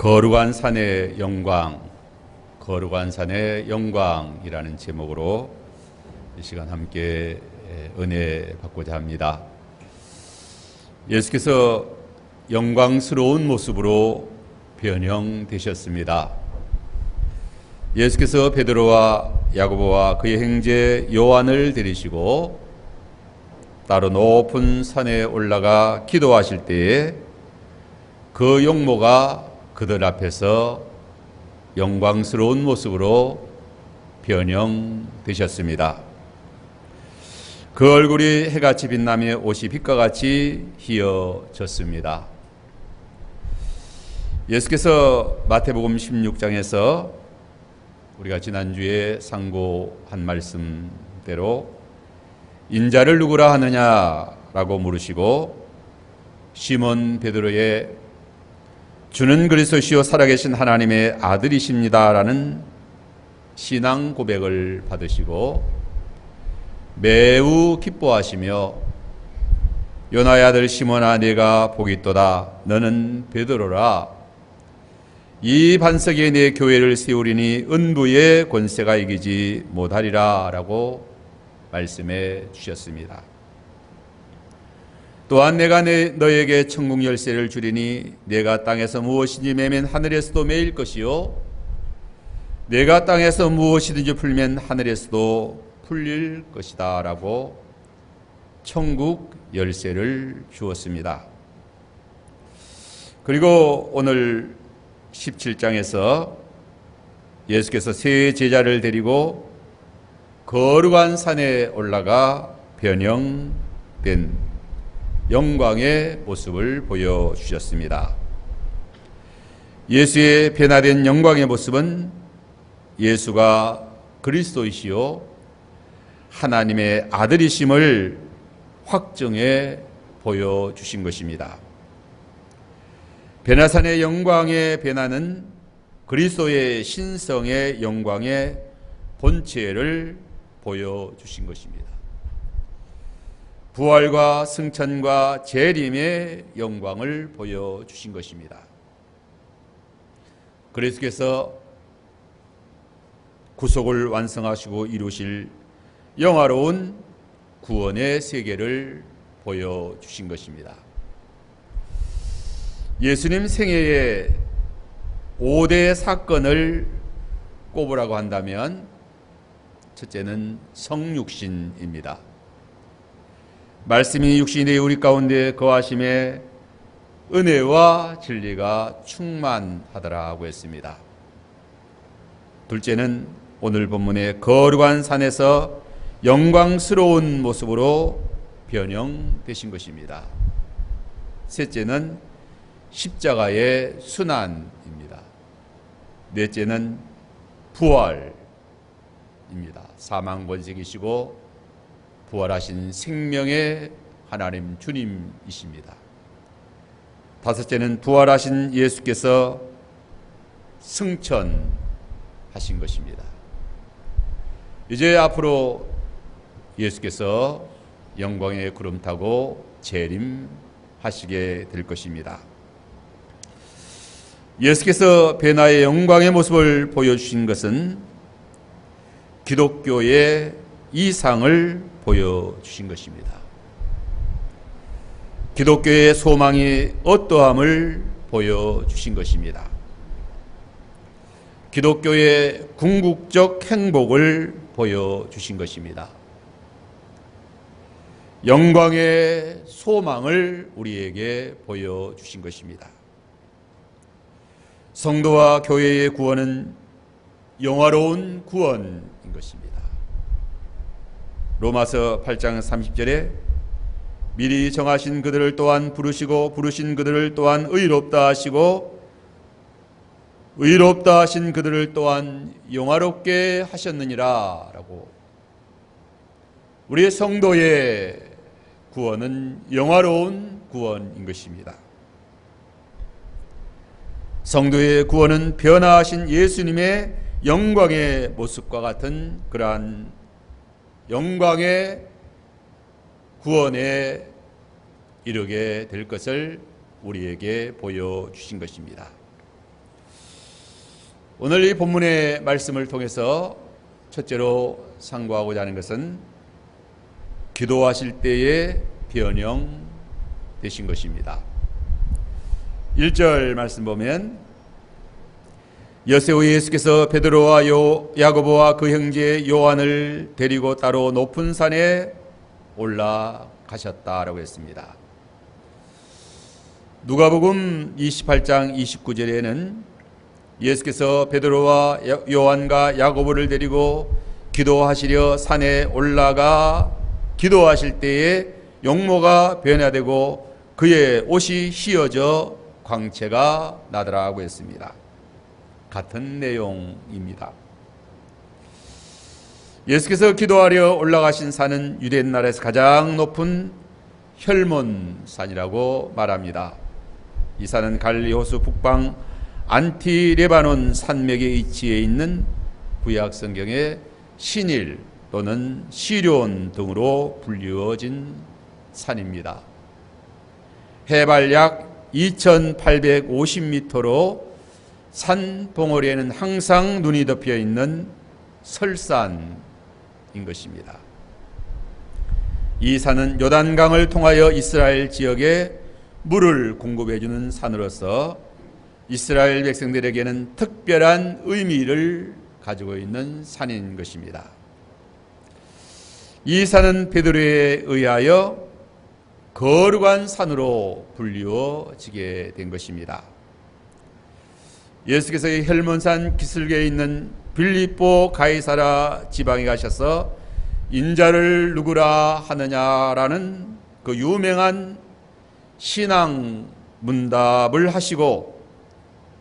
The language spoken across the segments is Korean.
거룩한 산의 영광, 거룩한 산의 영광이라는 제목으로 이 시간 함께 은혜 받고자 합니다. 예수께서 영광스러운 모습으로 변형되셨습니다. 예수께서 베드로와 야고보와 그의 형제 요한을 데리시고 따로 높은 산에 올라가 기도하실 때에 그 용모가 그들 앞에서 영광스러운 모습으로 변형되셨습니다. 그 얼굴이 해같이 빛나며 옷이 빛과 같이 희어졌습니다. 예수께서 마태복음 16장에서 우리가 지난주에 상고한 말씀대로 인자를 누구라 하느냐라고 물으시고 시몬 베드로의 주는 그리스도시요 살아계신 하나님의 아들이십니다라는 신앙 고백을 받으시고 매우 기뻐하시며 요나의 아들 시몬아 네가 복이 있도다 너는 베드로라 이 반석 위에 내 교회를 세우리니 은부의 권세가 이기지 못하리라 라고 말씀해 주셨습니다. 또한 내가 너에게 천국 열쇠를 주리니 내가 땅에서 무엇이든지 매면 하늘에서도 매일 것이요 내가 땅에서 무엇이든지 풀면 하늘에서도 풀릴 것이다 라고 천국 열쇠를 주었습니다. 그리고 오늘 17장에서 예수께서 세 제자를 데리고 거룩한 산에 올라가 변형된 영광의 모습을 보여주셨습니다. 예수의 변화된 영광의 모습은 예수가 그리스도이시요 하나님의 아들이심을 확정해 보여주신 것입니다. 변화산의 영광의 변화는 그리스도의 신성의 영광의 본체를 보여주신 것입니다. 부활과 승천과 재림의 영광을 보여주신 것입니다. 그리스도께서 구속을 완성하시고 이루실 영화로운 구원의 세계를 보여주신 것입니다. 예수님 생애의 5대 사건을 꼽으라고 한다면 첫째는 성육신입니다. 말씀이 육신이 되어 우리 가운데 거하심에 은혜와 진리가 충만하더라고 했습니다. 둘째는 오늘 본문의 거룩한 산에서 영광스러운 모습으로 변형되신 것입니다. 셋째는 십자가의 순환입니다. 넷째는 부활입니다. 사망 권세이시고 부활하신 생명의 하나님 주님이십니다. 다섯째는 부활하신 예수께서 승천하신 것입니다. 이제 앞으로 예수께서 영광의 구름 타고 재림하시게 될 것입니다. 예수께서 변화의 영광의 모습을 보여주신 것은 기독교의 이상을 보여주신 것입니다. 기독교의 소망이 어떠함을 보여주신 것입니다. 기독교의 궁극적 행복을 보여주신 것입니다. 영광의 소망을 우리에게 보여주신 것입니다. 성도와 교회의 구원은 영화로운 구원인 것입니다. 로마서 8장 30절에 미리 정하신 그들을 또한 부르시고 부르신 그들을 또한 의롭다 하시고 의롭다 하신 그들을 또한 영화롭게 하셨느니라 라고 우리의 성도의 구원은 영화로운 구원인 것입니다. 성도의 구원은 변화하신 예수님의 영광의 모습과 같은 그러한 영광의 구원에 이르게 될 것을 우리에게 보여주신 것입니다. 오늘 이 본문의 말씀을 통해서 첫째로 상고하고자 하는 것은 기도하실 때의 변형 되신 것입니다. 1절 말씀 보면 여세 후 예수께서 베드로와 야고보와 그 형제 요한을 데리고 따로 높은 산에 올라가셨다라고 했습니다. 누가복음 28장 29절에는 예수께서 베드로와 요한과 야고보를 데리고 기도하시려 산에 올라가 기도하실 때에 용모가 변화되고 그의 옷이 휘어져 광채가 나더라고 했습니다. 같은 내용입니다. 예수께서 기도하려 올라가신 산은 유대 나라에서 가장 높은 혈몬산이라고 말합니다. 이 산은 갈릴리 호수 북방 안티레바논 산맥에 위치해 있는 구약 성경의 신일 또는 시료온 등으로 불리워진 산입니다. 해발 약 2850m로 산 봉우리에는 항상 눈이 덮여 있는 설산인 것입니다. 이 산은 요단강을 통하여 이스라엘 지역에 물을 공급해 주는 산으로서 이스라엘 백성들에게는 특별한 의미를 가지고 있는 산인 것입니다. 이 산은 베드로에 의하여 거룩한 산으로 불리워지게 된 것입니다. 예수께서 이 헬몬산 기슭에 있는 빌립보 가이사라 지방에 가셔서 인자를 누구라 하느냐라는 그 유명한 신앙 문답을 하시고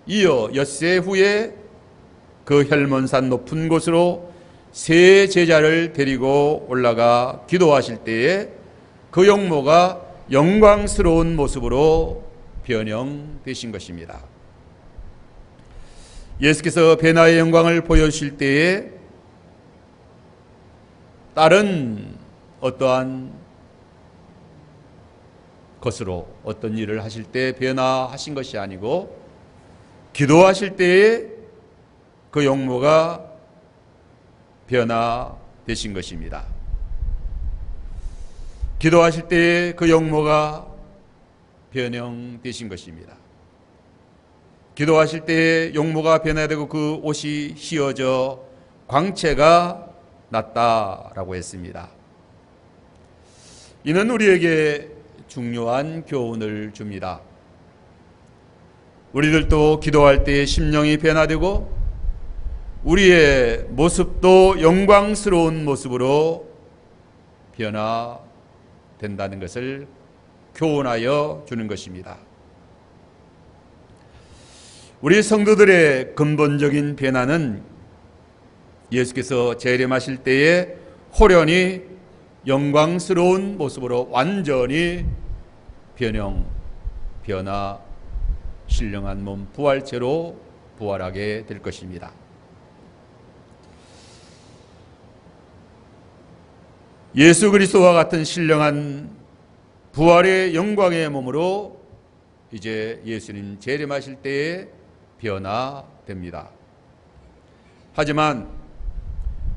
이어 엿새 후에 그 혈몬산 높은 곳으로 세 제자를 데리고 올라가 기도하실 때에 그 용모가 영광스러운 모습으로 변형되신 것입니다. 예수께서 변화의 영광을 보여주실 때에 다른 어떠한 것으로 어떤 일을 하실 때 변화하신 것이 아니고 기도하실 때에 그 용모가 변화되신 것입니다. 기도하실 때에 그 용모가 변형되신 것입니다. 기도하실 때에 용모가 변화되고 그 옷이 휘어져 광채가 났다라고 했습니다. 이는 우리에게 중요한 교훈을 줍니다. 우리들도 기도할 때 심령이 변화되고 우리의 모습도 영광스러운 모습으로 변화된다는 것을 교훈하여 주는 것입니다. 우리 성도들의 근본적인 변화는 예수께서 재림하실 때에 호련히 영광스러운 모습으로 완전히 변화 신령한 몸 부활체로 부활하게 될 것입니다. 예수 그리스도와 같은 신령한 부활의 영광의 몸으로 이제 예수님 재림하실 때에 변화됩니다. 하지만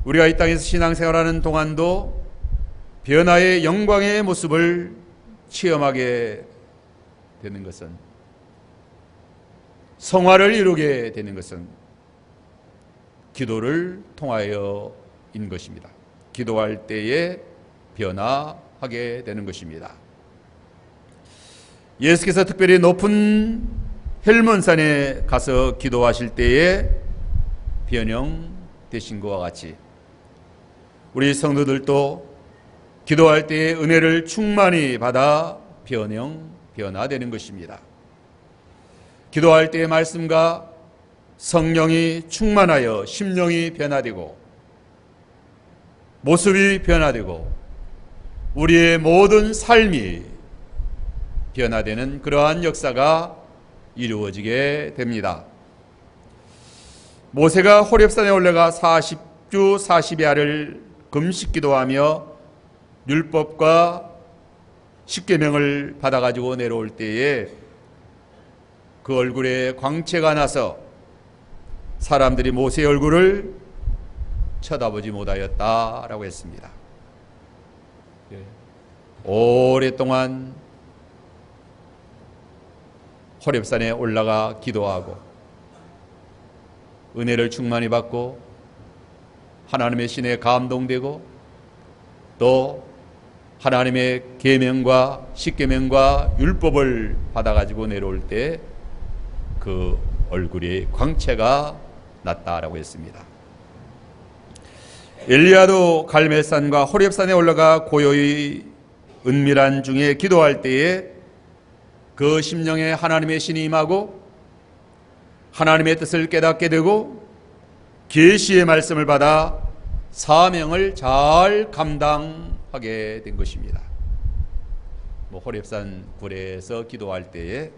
우리가 이 땅에서 신앙생활하는 동안도 변화의 영광의 모습을 체험하게 되는 것은, 성화를 이루게 되는 것은 기도를 통하여인 것입니다. 기도할 때에 변화하게 되는 것입니다. 예수께서 특별히 높은 헬몬산에 가서 기도하실 때에 변형되신 것과 같이 우리 성도들도 기도할 때에 은혜를 충만히 받아 변화되는 것입니다. 기도할 때의 말씀과 성령이 충만하여 심령이 변화되고 모습이 변화되고 우리의 모든 삶이 변화되는 그러한 역사가 이루어지게 됩니다. 모세가 호렙산에 올라가 40주 40야를 금식 기도하며 율법과 십계명을 받아가지고 내려올 때에 그 얼굴에 광채가 나서 사람들이 모세의 얼굴을 쳐다보지 못하였다라고 했습니다. 오랫동안 호렙산에 올라가 기도하고 은혜를 충만히 받고 하나님의 신에 감동되고 또 하나님의 계명과 십계명과 율법을 받아가지고 내려올 때 그 얼굴이 광채가 났다라고 했습니다. 엘리야도 갈멜산과 호렙산에 올라가 고요히 은밀한 중에 기도할 때에 그 심령에 하나님의 신이 임하고 하나님의 뜻을 깨닫게 되고 계시의 말씀을 받아 사명을 잘 감당하게 된 것입니다. 호렙산 굴에서 기도할 때에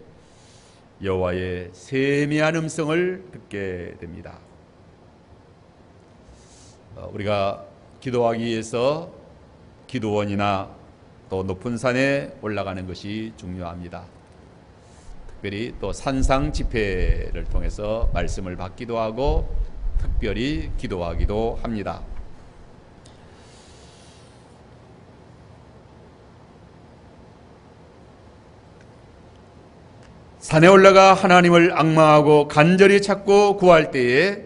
여호와의 세미한 음성을 듣게 됩니다. 우리가 기도하기 위해서 기도원이나 또 높은 산에 올라가는 것이 중요합니다. 특별히 또 산상 집회를 통해서 말씀을 받기도 하고 특별히 기도하기도 합니다. 산에 올라가 하나님을 앙망하고 간절히 찾고 구할 때에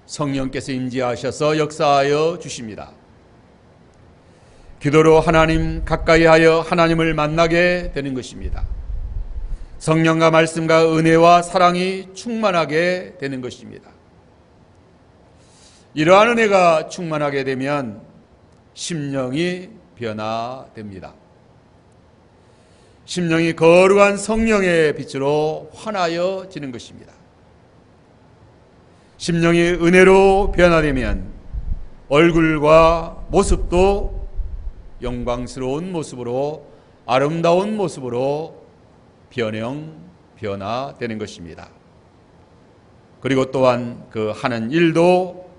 성령께서 임재하셔서 역사하여 주십니다. 기도로 하나님 가까이 하여 하나님을 만나게 되는 것입니다. 성령과 말씀과 은혜와 사랑이 충만하게 되는 것입니다. 이러한 은혜가 충만하게 되면 심령이 변화됩니다. 심령이 거룩한 성령의 빛으로 환하여지는 것입니다. 심령이 은혜로 변화되면 얼굴과 모습도 영광스러운 모습으로 아름다운 모습으로 변화되는 것입니다. 그리고 또한 그 하는 일도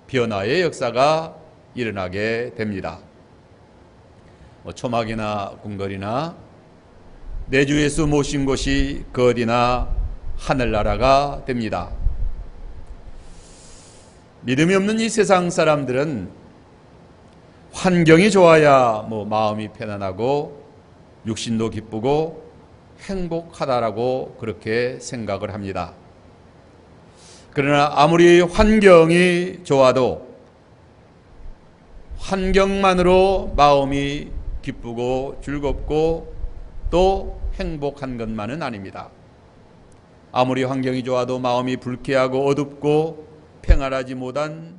변화의 역사가 일어나게 됩니다. 초막이나 궁궐이나 내 주 예수 모신 곳이 그 어디나 하늘나라가 됩니다. 믿음이 없는 이 세상 사람들은 환경이 좋아야 마음이 편안하고 육신도 기쁘고 행복하다라고 그렇게 생각을 합니다. 그러나 아무리 환경이 좋아도 환경만으로 마음이 기쁘고 즐겁고 또 행복한 것만은 아닙니다. 아무리 환경이 좋아도 마음이 불쾌하고 어둡고 평안하지 못한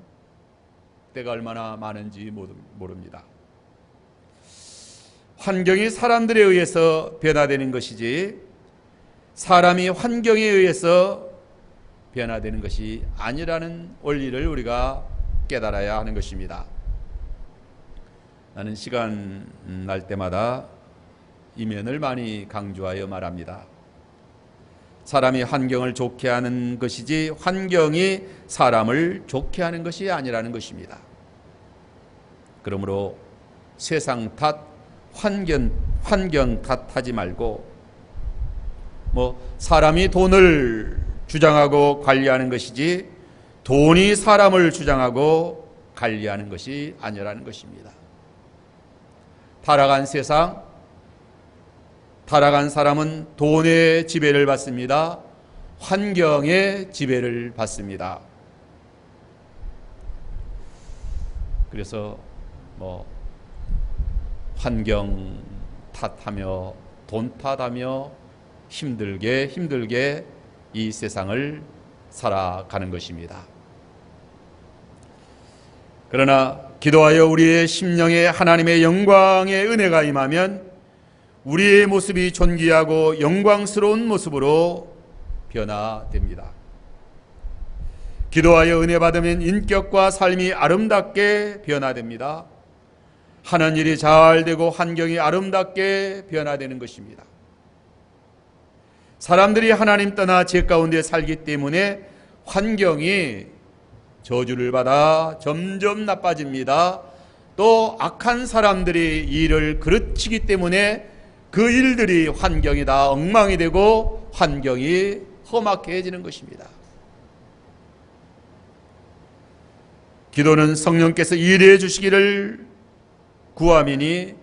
때가 얼마나 많은지 모릅니다. 환경이 사람들에 의해서 변화되는 것이지 사람이 환경에 의해서 변화되는 것이 아니라는 원리를 우리가 깨달아야 하는 것입니다. 나는 시간 날 때마다 이 면을 많이 강조하여 말합니다. 사람이 환경을 좋게 하는 것이지 환경이 사람을 좋게 하는 것이 아니라는 것입니다. 그러므로 세상 탓, 환경 탓하지 말고 사람이 돈을 주장하고 관리하는 것이지 돈이 사람을 주장하고 관리하는 것이 아니라는 것입니다. 타락한 세상, 타락한 사람은 돈의 지배를 받습니다. 환경의 지배를 받습니다. 그래서 환경 탓하며 돈 탓하며 힘들게 이 세상을 살아가는 것입니다. 그러나 기도하여 우리의 심령에 하나님의 영광의 은혜가 임하면 우리의 모습이 존귀하고 영광스러운 모습으로 변화됩니다. 기도하여 은혜 받으면 인격과 삶이 아름답게 변화됩니다. 하는 일이 잘 되고 환경이 아름답게 변화되는 것입니다. 사람들이 하나님 떠나 죄 가운데 살기 때문에 환경이 저주를 받아 점점 나빠집니다. 또 악한 사람들이 일을 그르치기 때문에 그 일들이 환경이 다 엉망이 되고 환경이 험악해지는 것입니다. 기도는 성령께서 일해 주시기를 구함이니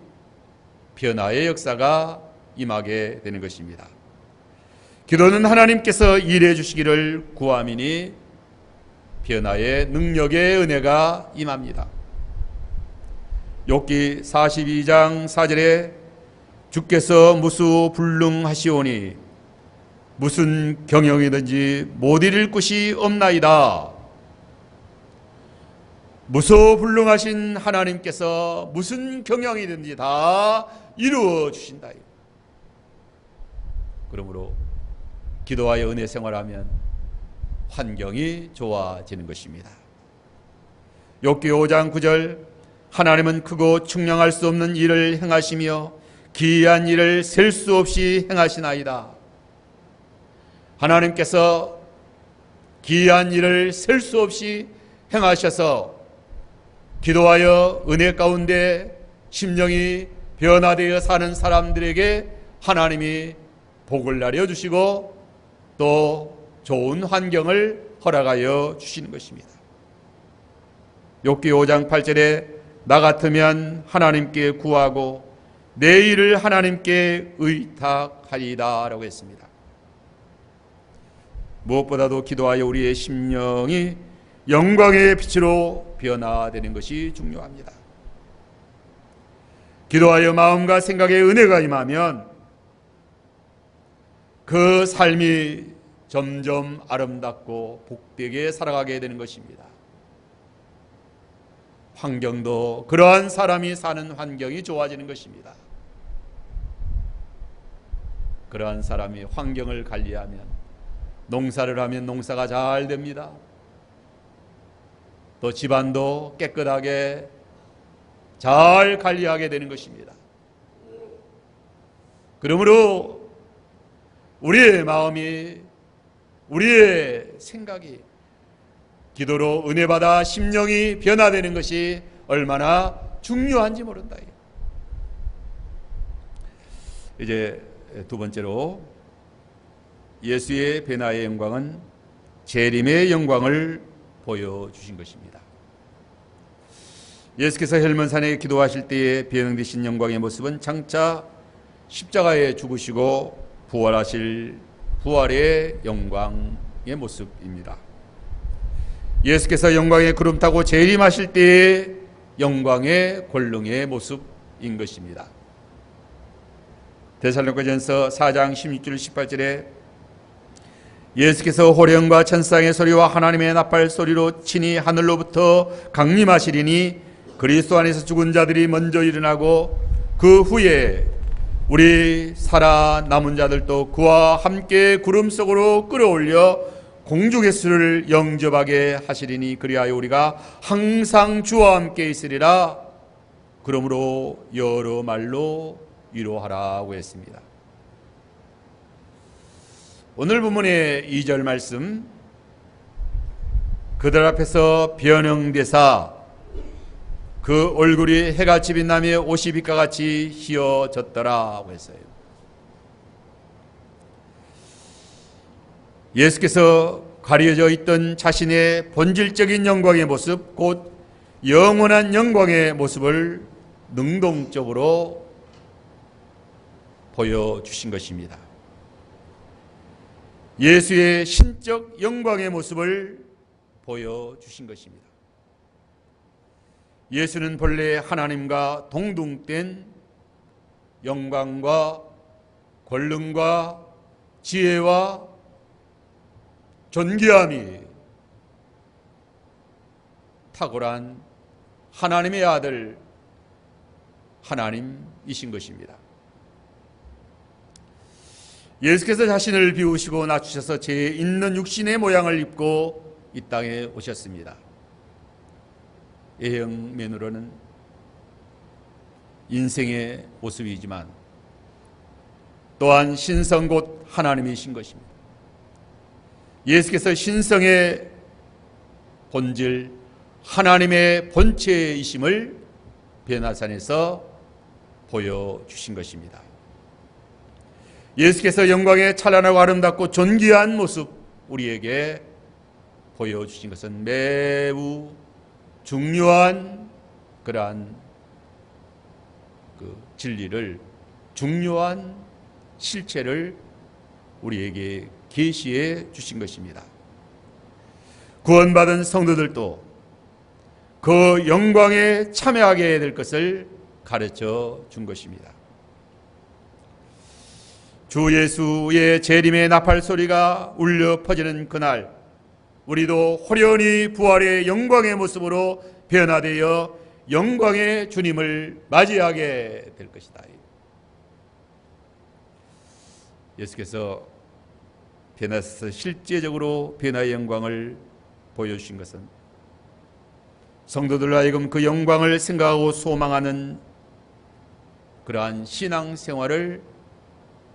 변화의 역사가 임하게 되는 것입니다. 기도는 하나님께서 일해 주시기를 구함이니 변화의 능력의 은혜가 임합니다. 욥기 42장 4절에 주께서 무수불능하시오니 무슨 경영이든지 못 이룰 곳이 없나이다. 무소불능하신 하나님께서 무슨 경영이든지 다 이루어 주신다. 그러므로 기도하여 은혜 생활하면 환경이 좋아지는 것입니다. 욥기 5장 9절 하나님은 크고 측량할 수 없는 일을 행하시며 기이한 일을 셀 수 없이 행하시나이다. 하나님께서 기이한 일을 셀 수 없이 행하셔서 기도하여 은혜 가운데 심령이 변화되어 사는 사람들에게 하나님이 복을 내려주시고 또 좋은 환경을 허락하여 주시는 것입니다. 욥기 5장 8절에 나 같으면 하나님께 구하고 내 일을 하나님께 의탁하리다 라고 했습니다. 무엇보다도 기도하여 우리의 심령이 영광의 빛으로 변화되는 것이 중요합니다. 기도하여 마음과 생각에 은혜가 임하면 그 삶이 점점 아름답고 복되게 살아가게 되는 것입니다. 환경도 그러한 사람이 사는 환경이 좋아지는 것입니다. 그러한 사람이 환경을 관리하면 농사를 하면 농사가 잘 됩니다. 또 집안도 깨끗하게 잘 관리하게 되는 것입니다. 그러므로 우리의 마음이 우리의 생각이 기도로 은혜받아 심령이 변화되는 것이 얼마나 중요한지 모른다. 이제 두 번째로 예수의 변화의 영광은 재림의 영광을 보여주신 것입니다. 예수께서 헬몬산에 기도하실 때의 변형되신 영광의 모습은 장차 십자가에 죽으시고 부활하실 부활의 영광의 모습입니다. 예수께서 영광의 구름 타고 재림하실 때의 영광의 권능의 모습인 것입니다. 데살로니가전서 4장 16절 18절에 예수께서 호령과 천상의 소리와 하나님의 나팔 소리로 친히 하늘로부터 강림하시리니 그리스도 안에서 죽은 자들이 먼저 일어나고 그 후에 우리 살아남은 자들도 그와 함께 구름 속으로 끌어올려 공중의 영접하게 하시리니 그리하여 우리가 항상 주와 함께 있으리라. 그러므로 여러 말로 위로하라고 했습니다. 오늘 본문의 2절 말씀, 그들 앞에서 변형되사 그 얼굴이 해같이 빛나며 옷이 빛과 같이 휘어졌더라고 했어요. 예수께서 가려져 있던 자신의 본질적인 영광의 모습, 곧 영원한 영광의 모습을 능동적으로 보여주신 것입니다. 예수의 신적 영광의 모습을 보여주신 것입니다. 예수는 본래 하나님과 동등된 영광과 권능과 지혜와 존귀함이 탁월한 하나님의 아들 하나님이신 것입니다. 예수께서 자신을 비우시고 낮추셔서 죄 있는 육신의 모양을 입고 이 땅에 오셨습니다. 예형면으로는 인생의 모습이지만 또한 신성 곧 하나님이신 것입니다. 예수께서 신성의 본질 하나님의 본체이심을 변화산에서 보여주신 것입니다. 예수께서 영광의 찬란하고 아름답고 존귀한 모습 우리에게 보여주신 것은 매우 중요한 그러한 그 진리를, 중요한 실체를 우리에게 계시해 주신 것입니다. 구원받은 성도들도 그 영광에 참여하게 될 것을 가르쳐 준 것입니다. 주 예수의 재림의 나팔 소리가 울려 퍼지는 그날, 우리도 호련히 부활의 영광의 모습으로 변화되어 영광의 주님을 맞이하게 될 것이다. 예수께서 변화해서 실제적으로 변화의 영광을 보여주신 것은 성도들로 하여금 그 영광을 생각하고 소망하는 그러한 신앙생활을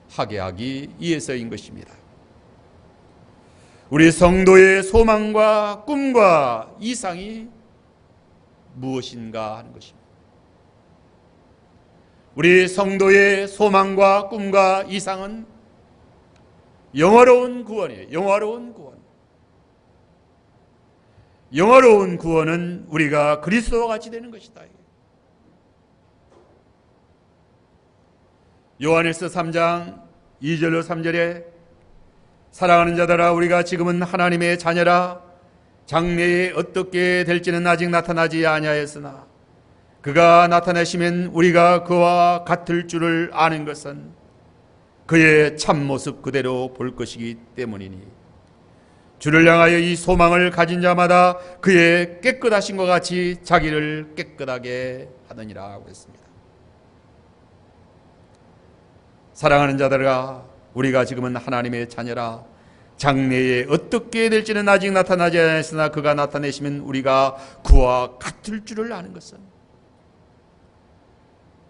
하게 하기 위해서인 것입니다. 우리 성도의 소망과 꿈과 이상이 무엇인가 하는 것입니다. 우리 성도의 소망과 꿈과 이상은 영화로운 구원이에요. 영화로운 구원. 영화로운 구원은 우리가 그리스도와 같이 되는 것이다. 요한일서 3장 2절로 3절에 사랑하는 자들아, 우리가 지금은 하나님의 자녀라. 장래에 어떻게 될지는 아직 나타나지 아니하였으나 그가 나타나시면 우리가 그와 같을 줄을 아는 것은 그의 참모습 그대로 볼 것이기 때문이니 주를 향하여 이 소망을 가진 자마다 그의 깨끗하심과 같이 자기를 깨끗하게 하느니라 했습니다. 사랑하는 자들아, 우리가 지금은 하나님의 자녀라. 장래에 어떻게 될지는 아직 나타나지 않았으나 그가 나타내시면 우리가 그와 같을 줄을 아는 것은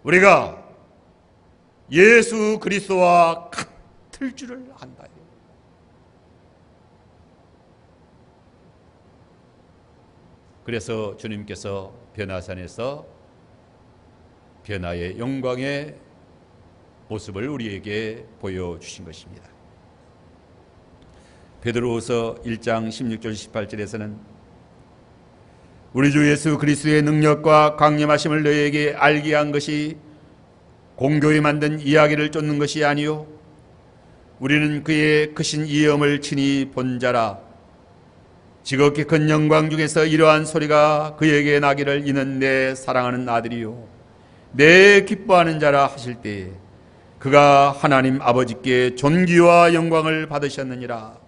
우리가 예수 그리스도와 같을 줄을 안다. 그래서 주님께서 변화산에서 변화의 영광의 모습을 우리에게 보여주신 것입니다. 베드로후서 1장 16절 18절에서는 우리 주 예수 그리스도의 능력과 강림하심을 너희에게 알게 한 것이 공교히 만든 이야기를 쫓는 것이 아니요 우리는 그의 크신 이엄을 친히 본 자라. 지극히 큰 영광 중에서 이러한 소리가 그에게 나기를 이는 내 사랑하는 아들이요 내 기뻐하는 자라 하실 때에 그가 하나님 아버지께 존귀와 영광을 받으셨느니라.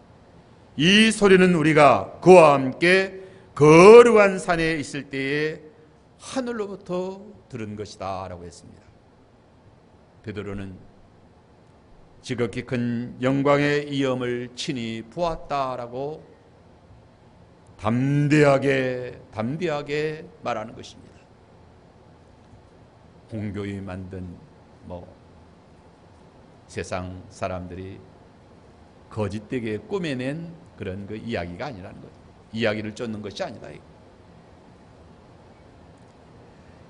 이 소리는 우리가 그와 함께 거룩한 산에 있을 때에 하늘로부터 들은 것이다 라고 했습니다. 베드로는 지극히 큰 영광의 이엄을 친히 보았다라고 담대하게 말하는 것입니다. 공교히 만든 세상 사람들이 거짓되게 꾸며낸 그런 그 이야기가 아니라는 거예요. 이야기를 쫓는 것이 아니다.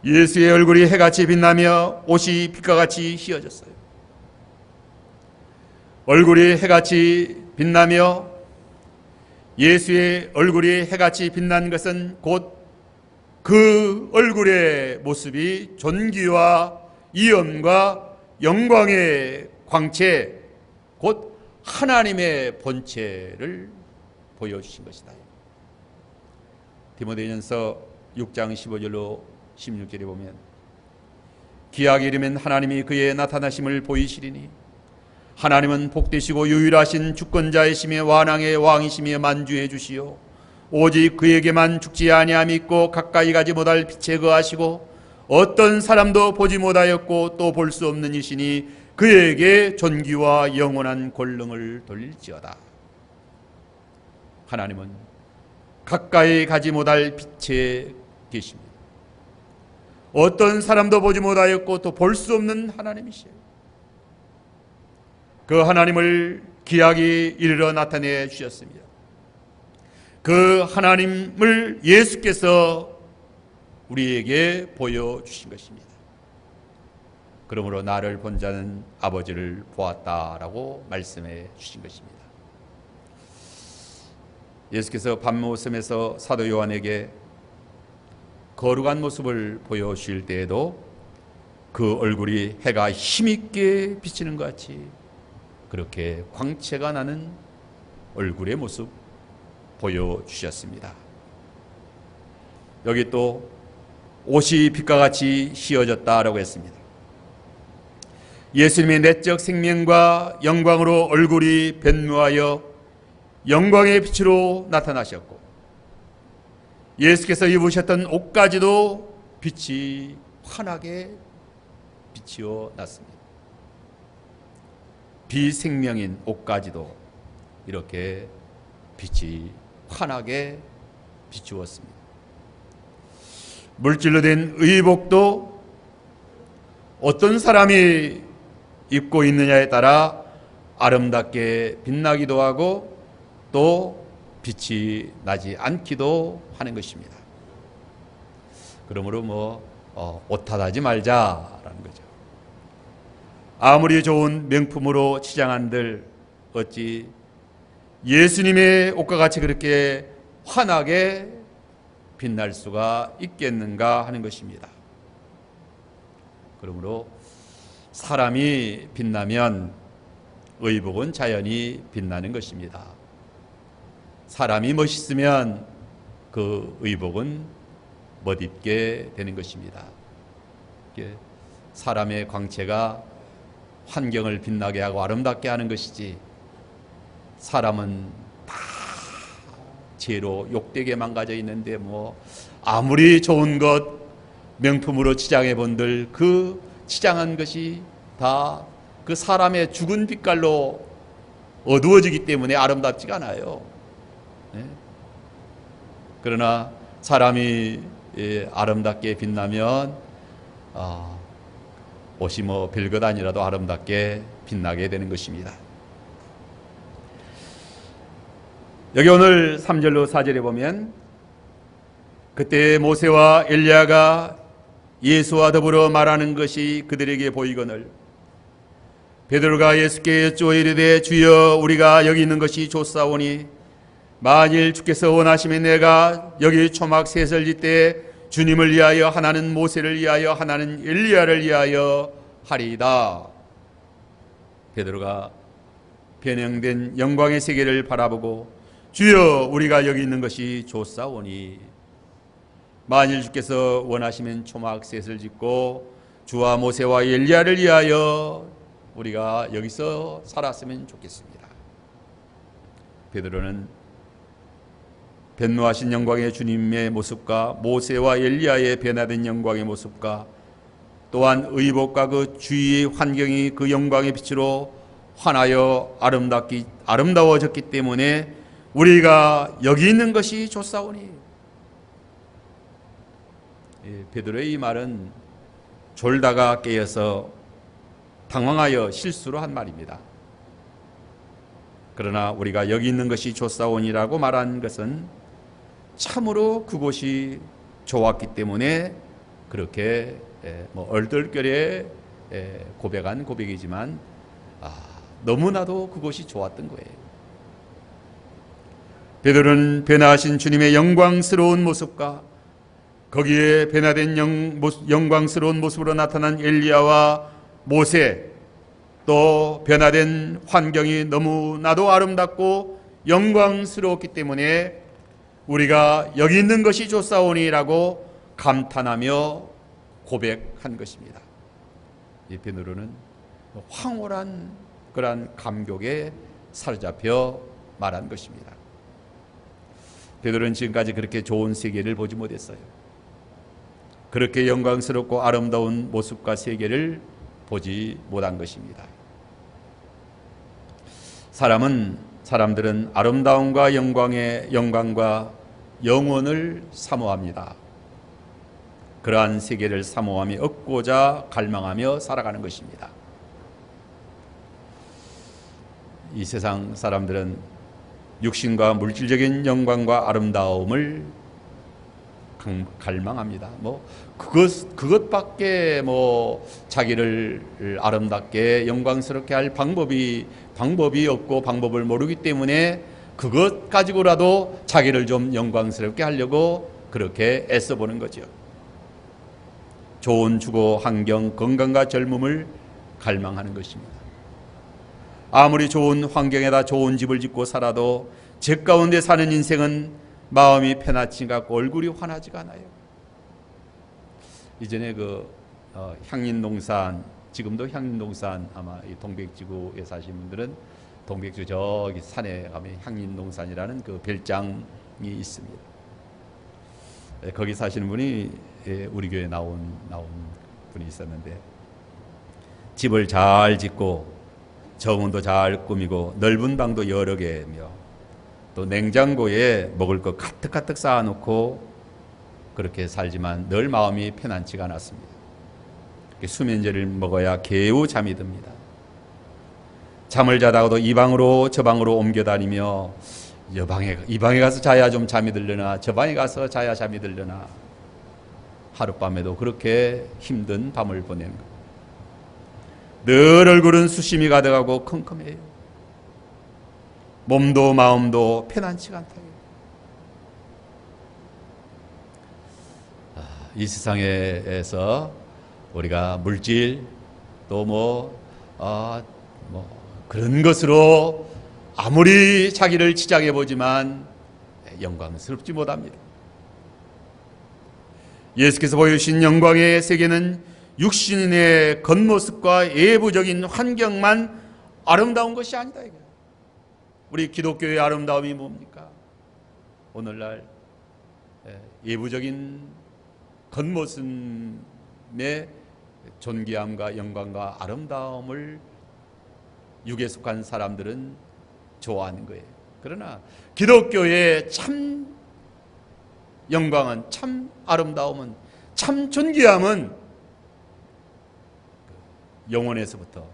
예수의 얼굴이 해같이 빛나며 옷이 빛과 같이 휘어졌어요. 얼굴이 해같이 빛나며 예수의 얼굴이 해같이 빛난 것은 곧 그 얼굴의 모습이 존귀와 이엄과 영광의 광채, 곧 하나님의 본체를 보여주신 것이다. 디모데전서 6장 15절로 16절에 보면 기약이 이르면 하나님이 그의 나타나심을 보이시리니 하나님은 복되시고 유일하신 주권자이시며 완왕의 왕이시며 만주해 주시오 오직 그에게만 죽지 아니함이 있고 가까이 가지 못할 빛에 거하시고 어떤 사람도 보지 못하였고 또 볼 수 없는 이시니 그에게 존귀와 영원한 권능을 돌릴지어다. 하나님은 가까이 가지 못할 빛에 계십니다. 어떤 사람도 보지 못하였고 또 볼 수 없는 하나님이시에요. 그 하나님을 기약이 이르러 나타내 주셨습니다. 그 하나님을 예수께서 우리에게 보여주신 것입니다. 그러므로 나를 본 자는 아버지를 보았다라고 말씀해 주신 것입니다. 예수께서 밤모섬에서 사도 요한에게 거룩한 모습을 보여주실 때에도 그 얼굴이 해가 힘있게 비치는 것 같이 그렇게 광채가 나는 얼굴의 모습 보여주셨습니다. 여기 또 옷이 빛과 같이 휘어졌다라고 했습니다. 예수님의 내적 생명과 영광으로 얼굴이 변모하여 영광의 빛으로 나타나셨고, 예수께서 입으셨던 옷까지도 빛이 환하게 비치어 났습니다. 비생명인 옷까지도 이렇게 빛이 환하게 비추었습니다. 물질로 된 의복도 어떤 사람이 입고 있느냐에 따라 아름답게 빛나기도 하고 또 빛이 나지 않기도 하는 것입니다. 그러므로 옷 탓하지 말자라는 거죠. 아무리 좋은 명품으로 치장한들 어찌 예수님의 옷과 같이 그렇게 환하게 빛날 수가 있겠는가 하는 것입니다. 그러므로 사람이 빛나면 의복은 자연히 빛나는 것입니다. 사람이 멋있으면 그 의복은 멋입게 되는 것입니다. 사람의 광채가 환경을 빛나게 하고 아름답게 하는 것이지, 사람은 다 죄로 욕되게 망가져 있는데 아무리 좋은 것 명품으로 치장해 본들 그 치장한 것이 다 그 사람의 죽은 빛깔로 어두워지기 때문에 아름답지가 않아요. 그러나 사람이 아름답게 빛나면 옷이 별것 아니라도 아름답게 빛나게 되는 것입니다. 여기 오늘 3절로 4절에 보면 그때 모세와 엘리야가 예수와 더불어 말하는 것이 그들에게 보이거늘 베드로가 예수께 여쭈어 이르되 주여 우리가 여기 있는 것이 좋사오니 만일 주께서 원하시면 내가 여기 초막 셋을 짓되 주님을 위하여 하나는 모세를 위하여 하나는 엘리야를 위하여 하리이다. 베드로가 변형된 영광의 세계를 바라보고 주여 우리가 여기 있는 것이 좋사오니 만일 주께서 원하시면 초막 셋을 짓고 주와 모세와 엘리야를 위하여 우리가 여기서 살았으면 좋겠습니다. 베드로는 변노하신 영광의 주님의 모습과 모세와 엘리야의 변화된 영광의 모습과 또한 의복과 그 주위의 환경이 그 영광의 빛으로 환하여 아름다워졌기 때문에 우리가 여기 있는 것이 좋사오니. 베드로의 이 말은 졸다가 깨어서 당황하여 실수로 한 말입니다. 그러나 우리가 여기 있는 것이 좋사오니라고 말한 것은 참으로 그곳이 좋았기 때문에 그렇게 얼떨결에 고백한 고백이지만 너무나도 그곳이 좋았던 거예요. 베드로는 변화하신 주님의 영광스러운 모습과 거기에 변화된 영광스러운 모습으로 나타난 엘리야와 모세, 또 변화된 환경이 너무나도 아름답고 영광스러웠기 때문에 우리가 여기 있는 것이 좋사오니라고 감탄하며 고백한 것입니다. 이 베드로는 황홀한 그러한 감격에 사로잡혀 말한 것입니다. 베드로는 지금까지 그렇게 좋은 세계를 보지 못했어요. 그렇게 영광스럽고 아름다운 모습과 세계를 보지 못한 것입니다. 사람들은 아름다움과 영광과 영원을 사모합니다. 그러한 세계를 사모하며 얻고자 갈망하며 살아가는 것입니다. 이 세상 사람들은 육신과 물질적인 영광과 아름다움을 갈망합니다. 그것밖에 자기를 아름답게 영광스럽게 할 방법이 없고 방법을 모르기 때문에 그것 가지고라도 자기를 좀 영광스럽게 하려고 그렇게 애써보는 거죠. 좋은 주거 환경, 건강과 젊음을 갈망하는 것입니다. 아무리 좋은 환경에다 좋은 집을 짓고 살아도 제 가운데 사는 인생은 마음이 편하지가 않고 얼굴이 환하지가 않아요. 이전에 향인동산, 지금도 향인동산, 아마 이 동백지구에 사신 분들은 동백지구 저기 산에 가면 향인동산이라는 그 별장이 있습니다. 거기 사시는 분이 우리 교회에 나온 분이 있었는데, 집을 잘 짓고 정원도 잘 꾸미고 넓은 방도 여러 개며 또 냉장고에 먹을 것 가득가득 쌓아놓고 그렇게 살지만 늘 마음이 편안치가 않았습니다. 수면제를 먹어야 겨우 잠이 듭니다. 잠을 자다가도 이 방으로 저 방으로 옮겨다니며 이 방에 가서 자야 좀 잠이 들려나 저 방에 가서 자야 잠이 들려나 하룻밤에도 그렇게 힘든 밤을 보내는 것. 늘 얼굴은 수심이 가득하고 컴컴해요. 몸도 마음도 편안치가 않다. 이 세상에서 우리가 물질 또 그런 것으로 아무리 자기를 치장해 보지만 영광스럽지 못합니다. 예수께서 보여주신 영광의 세계는 육신의 겉모습과 예부적인 환경만 아름다운 것이 아니다. 우리 기독교의 아름다움이 뭡니까? 오늘날 예부적인 겉모습의 존귀함과 영광과 아름다움을 육에 속한 사람들은 좋아하는 거예요. 그러나 기독교의 참 영광은, 참 아름다움은, 참 존귀함은 영혼에서부터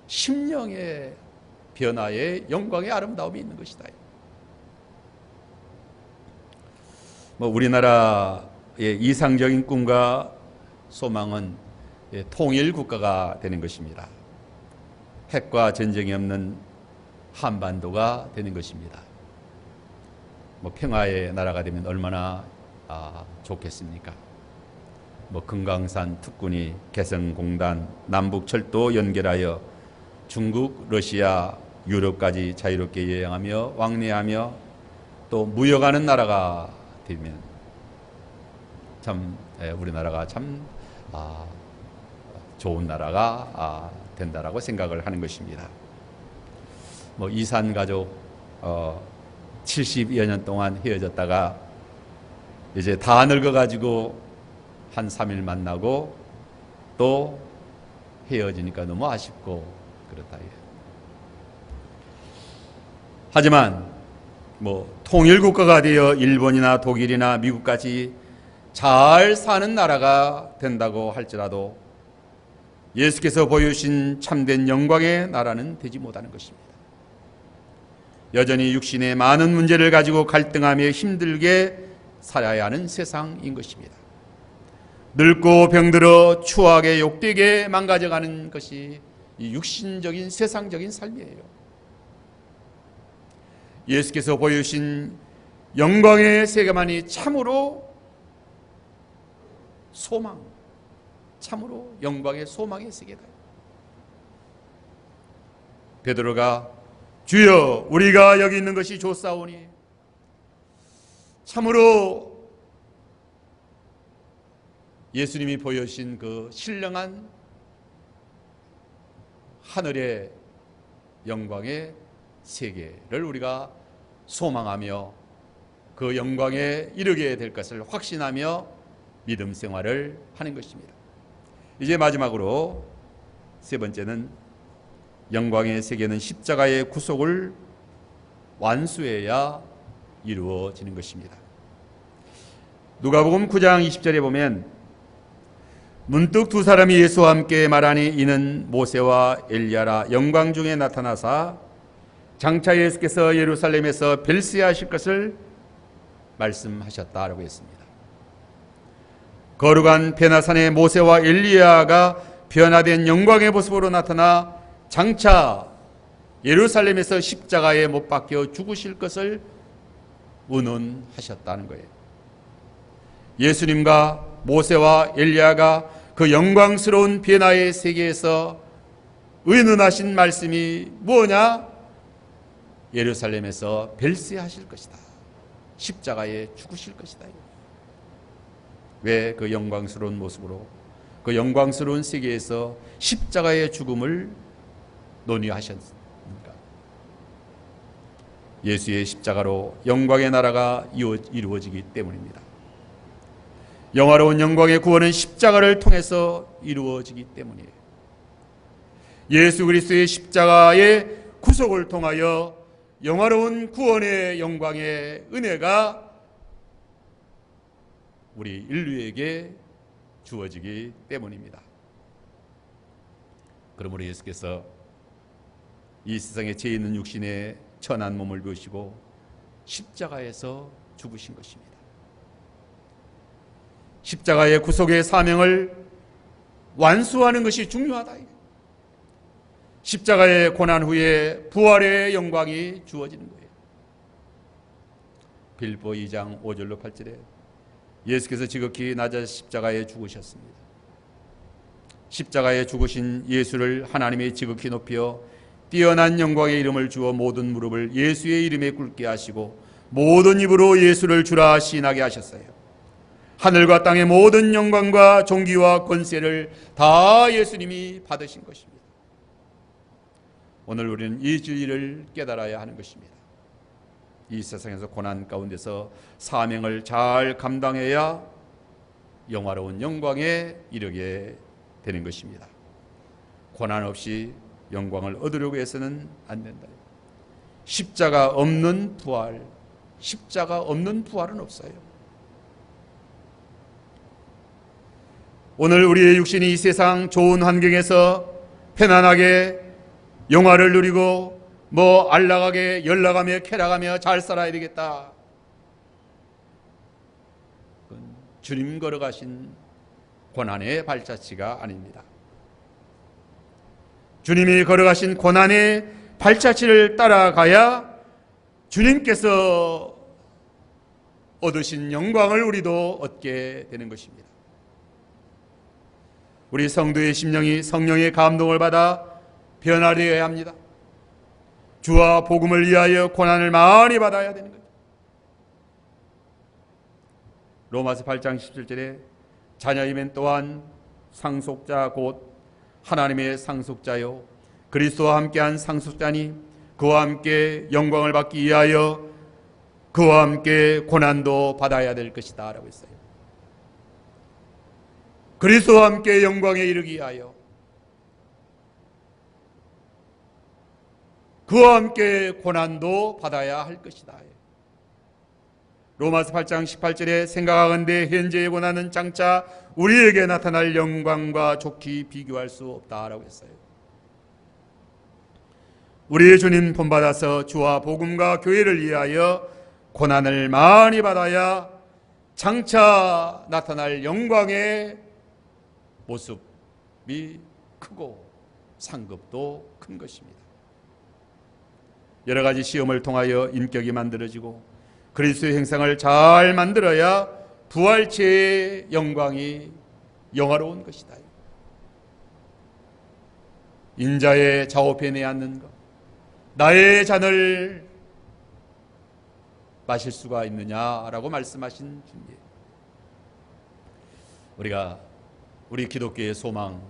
심령의 변화의 영광의 아름다움이 있는 것이다. 우리나라의 이상적인 꿈과 소망은 통일 국가가 되는 것입니다. 핵과 전쟁이 없는 한반도가 되는 것입니다. 평화의 나라가 되면 얼마나 좋겠습니까? 금강산 특군이 개성공단, 남북철도 연결하여 중국, 러시아, 유럽까지 자유롭게 여행하며 왕래하며 또 무역하는 나라가 되면 참 우리나라가 참 좋은 나라가 된다라고 생각을 하는 것입니다. 이산 가족 70여 년 동안 헤어졌다가 이제 다 늙어가지고 한 3일 만나고 또 헤어지니까 너무 아쉽고 그렇다. 하지만 통일국가가 되어 일본이나 독일이나 미국까지 잘 사는 나라가 된다고 할지라도 예수께서 보여주신 참된 영광의 나라는 되지 못하는 것입니다. 여전히 육신의 많은 문제를 가지고 갈등하며 힘들게 살아야 하는 세상인 것입니다. 늙고 병들어 추하게 욕되게 망가져가는 것이 이 육신적인 세상적인 삶이에요. 예수께서 보여주신 영광의 세계만이 참으로 소망, 참으로 영광의 소망의 세계다. 베드로가 주여 우리가 여기 있는 것이 좋사오니 참으로 예수님이 보여주신 그 신령한 하늘의 영광의 세계를 우리가 소망하며 그 영광에 이르게 될 것을 확신하며 믿음 생활을 하는 것입니다. 이제 마지막으로 세 번째는 영광의 세계는 십자가의 구속을 완수해야 이루어지는 것입니다. 누가복음 9장 20절에 보면 문득 두 사람이 예수와 함께 말하니 이는 모세와 엘리야라 영광 중에 나타나사 장차 예수께서 예루살렘에서 별세하실 것을 말씀하셨다라고 했습니다. 거룩한 베나산의 모세와 엘리야가 변화된 영광의 모습으로 나타나 장차 예루살렘에서 십자가에 못 박혀 죽으실 것을 의논하셨다는 거예요. 예수님과 모세와 엘리야가 그 그 영광스러운 변화의 세계에서 의논하신 말씀이 뭐냐? 예루살렘에서 별세하실 것이다. 십자가에 죽으실 것이다. 왜 그 영광스러운 모습으로, 그 영광스러운 세계에서 십자가의 죽음을 논의하셨습니까? 예수의 십자가로 영광의 나라가 이루어지기 때문입니다. 영화로운 영광의 구원은 십자가를 통해서 이루어지기 때문이에요. 예수 그리스도의 십자가의 구속을 통하여 영화로운 구원의 영광의 은혜가 우리 인류에게 주어지기 때문입니다. 그러므로 예수께서 이 세상에 죄 있는 육신의 천한 몸을 보시고 십자가에서 죽으신 것입니다. 십자가의 구속의 사명을 완수하는 것이 중요하다. 십자가의 고난 후에 부활의 영광이 주어지는 거예요. 빌보 2장 5절로 8절에 예수께서 지극히 낮아 십자가에 죽으셨습니다. 십자가에 죽으신 예수를 하나님이 지극히 높여 뛰어난 영광의 이름을 주어 모든 무릎을 예수의 이름에 꿇게 하시고 모든 입으로 예수를 주라 시인하게 하셨어요. 하늘과 땅의 모든 영광과 존귀와 권세를 다 예수님이 받으신 것입니다. 오늘 우리는 이 진리를 깨달아야 하는 것입니다. 이 세상에서 고난 가운데서 사명을 잘 감당해야 영화로운 영광에 이르게 되는 것입니다. 고난 없이 영광을 얻으려고 해서는 안 된다. 십자가 없는 부활, 십자가 없는 부활은 없어요. 오늘 우리의 육신이 이 세상 좋은 환경에서 편안하게 영화를 누리고 알락하게 연락하며 쾌락하며 잘 살아야 되겠다. 그건 주님 걸어가신 고난의 발자취가 아닙니다. 주님이 걸어가신 고난의 발자취를 따라가야 주님께서 얻으신 영광을 우리도 얻게 되는 것입니다. 우리 성도의 심령이 성령의 감동을 받아 변화되어야 합니다. 주와 복음을 위하여 고난을 많이 받아야 되는 거죠. 로마서 8장 17절에 자녀이면 또한 상속자 곧 하나님의 상속자요 그리스도와 함께한 상속자니 그와 함께 영광을 받기 위하여 그와 함께 고난도 받아야 될 것이다 라고 했어요. 그리스도와 함께 영광에 이르기 위하여 그와 함께 고난도 받아야 할 것이다. 로마서 8장 18절에 생각하건대 현재의 고난은 장차 우리에게 나타날 영광과 좋게 비교할 수 없다라고 했어요. 우리의 주님 본받아서 주와 복음과 교회를 위하여 고난을 많이 받아야 장차 나타날 영광의 모습이 크고 상급도 큰 것입니다. 여러 가지 시험을 통하여 인격이 만들어지고 그리스도의 형상을 잘 만들어야 부활체의 영광이 영화로운 것이다. 인자의 좌우편에 앉는 것, 나의 잔을 마실 수가 있느냐라고 말씀하신 주님. 우리 기독교의 소망,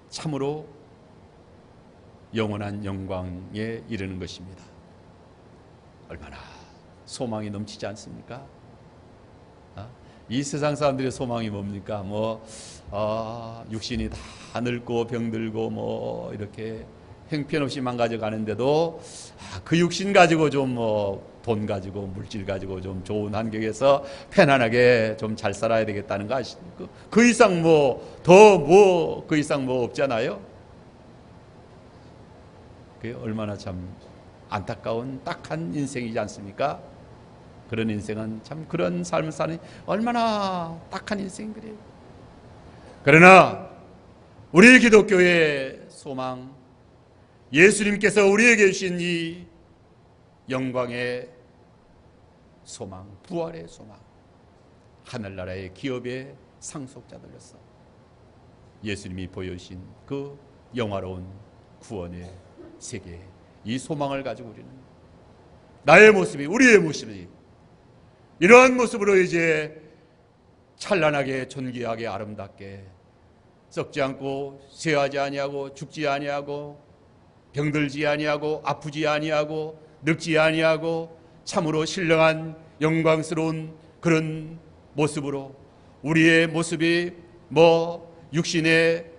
참으로 영원한 영광에 이르는 것입니다. 얼마나 소망이 넘치지 않습니까? 이 세상 사람들의 소망이 뭡니까? 육신이 다 늙고 병들고 이렇게 형편없이 망가져 가는데도 그 육신 가지고 좀 돈 가지고 물질 가지고 좀 좋은 환경에서 편안하게 좀 잘 살아야 되겠다는 거 아십니까? 그 이상 그 이상 없잖아요. 그게 얼마나 참 안타까운 딱한 인생이지 않습니까? 그런 인생은 참 그런 삶을 사는 얼마나 딱한 인생들이에요. 그러나 우리 기독교의 소망, 예수님께서 우리에게 주신 이 영광의 소망, 부활의 소망, 하늘나라의 기업의 상속자들로서 예수님이 보여주신 그 영화로운 구원의 세계, 이 소망을 가지고 우리는 나의 모습이, 우리의 모습이 이러한 모습으로 이제 찬란하게 존귀하게 아름답게 썩지 않고 쇠하지 아니하고 죽지 아니하고 병들지 아니하고 아프지 아니하고 늙지 아니하고 참으로 신령한 영광스러운 그런 모습으로 우리의 모습이 육신의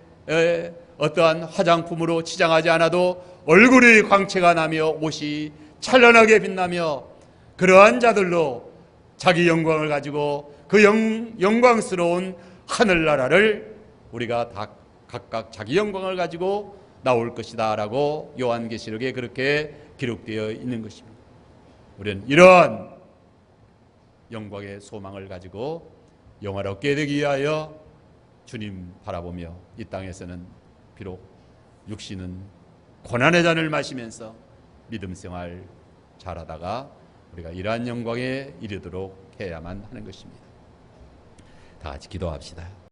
어떠한 화장품으로 치장하지 않아도 얼굴의 광채가 나며 옷이 찬란하게 빛나며 그러한 자들로 자기 영광을 가지고 그 영광스러운 하늘나라를 우리가 다 각각 자기 영광을 가지고 나올 것이다 라고 요한계시록에 그렇게 기록되어 있는 것입니다. 우리는 이러한 영광의 소망을 가지고 영화롭게 되기 위하여 주님 바라보며 이 땅에서는 비록 육신은 고난의 잔을 마시면서 믿음 생활 잘하다가 우리가 이러한 영광에 이르도록 해야만 하는 것입니다. 다 같이 기도합시다.